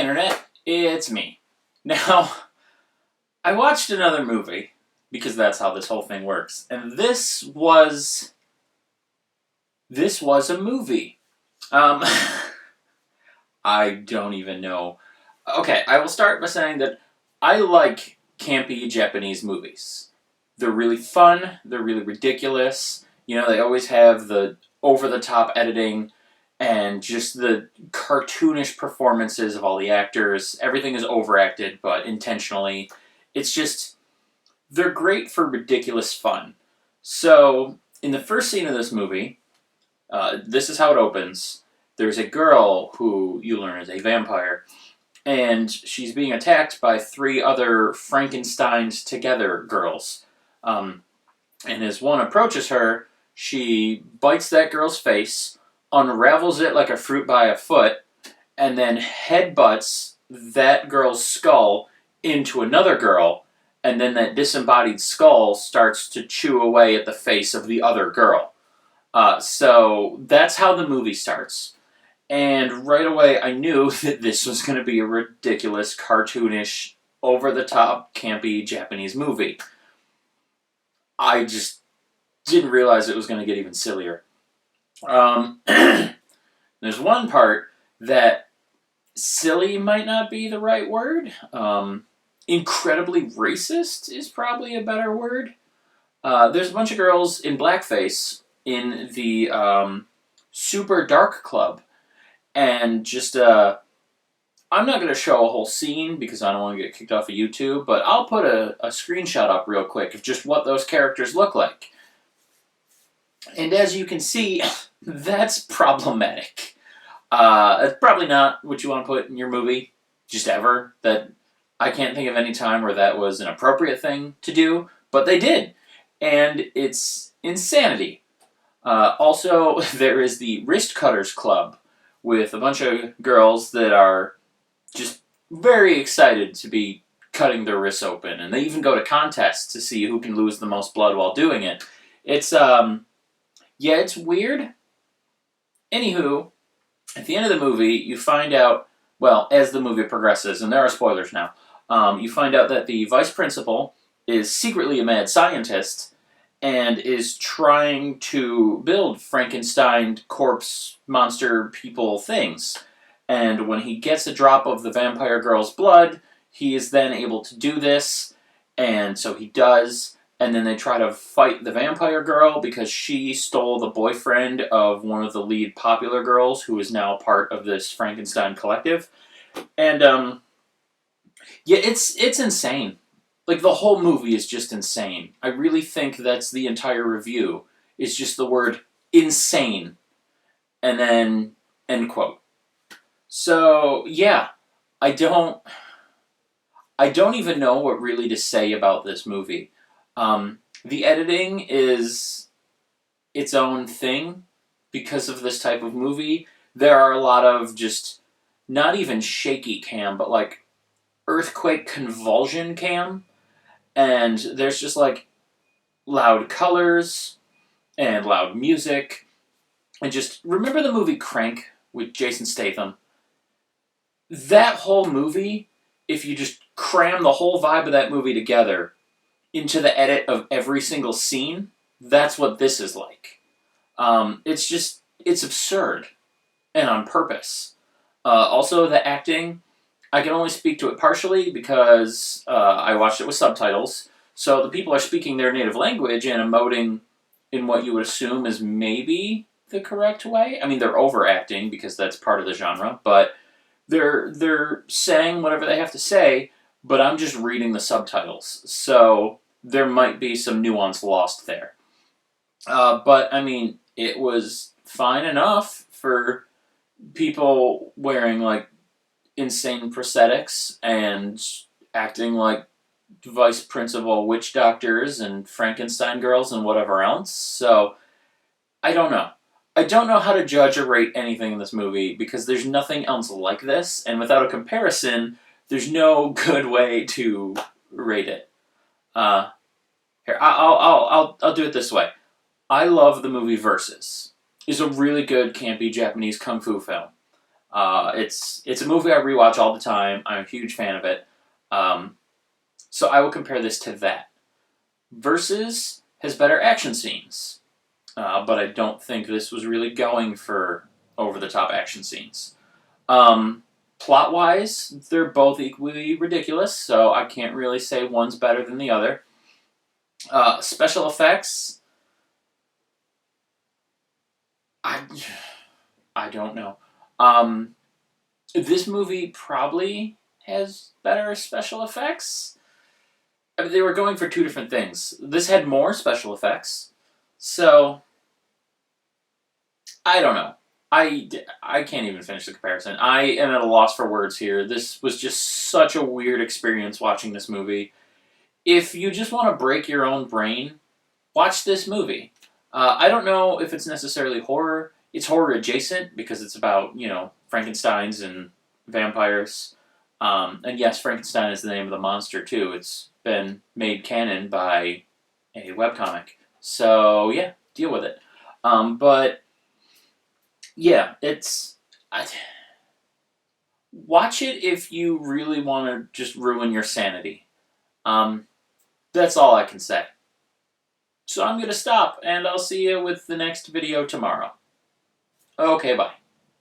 Internet, it's me. Now, I watched another movie, because that's how this whole thing works, and this was a movie. Um, I don't even know. Okay, I will start by saying that I like campy Japanese movies. They're really fun, they're really ridiculous, they always have the over-the-top editing, and just the cartoonish performances of all the actors. Everything is overacted, but intentionally. It's just, they're great for ridiculous fun. So, in the first scene of this movie, this is how it opens. There's a girl who you learn is a vampire, and she's being attacked by 3 other Frankenstein's together girls. And as one approaches her, she bites that girl's face, unravels it like a fruit by a foot, and then headbutts that girl's skull into another girl, and then that disembodied skull starts to chew away at the face of the other girl. So that's how the movie starts. And right away I knew that this was going to be a ridiculous, cartoonish, over-the-top, campy Japanese movie. I just didn't realize it was going to get even sillier. There's one part that silly might not be the right word. Incredibly racist is probably a better word. There's a bunch of girls in blackface in the Super Dark Club. And just, I'm not going to show a whole scene because I don't want to get kicked off of YouTube, but I'll put a screenshot up real quick of just what those characters look like. And as you can see, that's problematic. It's probably not what you want to put in your movie, just ever. That I can't think of any time where that was an appropriate thing to do, but they did. And it's insanity. Also, there is the Wrist Cutters Club with a bunch of girls that are just very excited to be cutting their wrists open, and they even go to contests to see who can lose the most blood while doing it. It's, it's weird. Anywho, at the end of the movie, you find out, well, as the movie progresses, and there are spoilers now, you find out that the vice principal is secretly a mad scientist and is trying to build Frankenstein corpse monster people things. And when he gets a drop of the vampire girl's blood, he is then able to do this, and so he does, and then they try to fight the vampire girl because she stole the boyfriend of one of the lead popular girls who is now part of this Frankenstein collective. And, it's insane. Like, the whole movie is just insane. I really think that's the entire review, is just the word insane, and then end quote. So, yeah, I don't even know what really to say about this movie. The editing is its own thing because of this type of movie. There are a lot of just, not even shaky cam, but like earthquake convulsion cam. And there's just like loud colors and loud music. And just, remember the movie Crank with Jason Statham? That whole movie, if you just cram the whole vibe of that movie together into the edit of every single scene, that's what this is like. It's absurd. And on purpose. Also, the acting, I can only speak to it partially because I watched it with subtitles. So the people are speaking their native language and emoting in what you would assume is maybe the correct way. I mean, they're overacting because that's part of the genre, but they're saying whatever they have to say, but I'm just reading the subtitles. So there might be some nuance lost there. But, I mean, it was fine enough for people wearing, like, insane prosthetics and acting like vice principal witch doctors and Frankenstein girls and whatever else. So, I don't know. I don't know how to judge or rate anything in this movie because there's nothing else like this, and without a comparison, there's no good way to rate it. Here, I'll do it this way. I love the movie Versus. It's a really good campy Japanese kung fu film. It's a movie I rewatch all the time. I'm a huge fan of it. So I will compare this to that. Versus has better action scenes, but I don't think this was really going for over-the-top action scenes. Plot-wise, they're both equally ridiculous, so I can't really say one's better than the other. Special effects, I don't know. This movie probably has better special effects. I mean, they were going for two different things. This had more special effects, so I don't know. I can't even finish the comparison. I am at a loss for words here. This was just such a weird experience watching this movie. If you just want to break your own brain, watch this movie. I don't know if it's necessarily horror. It's horror adjacent because it's about, Frankensteins and vampires. And yes, Frankenstein is the name of the monster too. It's been made canon by a webcomic. So yeah, deal with it. But yeah, watch it if you really want to just ruin your sanity. That's all I can say. So I'm going to stop, and I'll see you with the next video tomorrow. Okay, bye.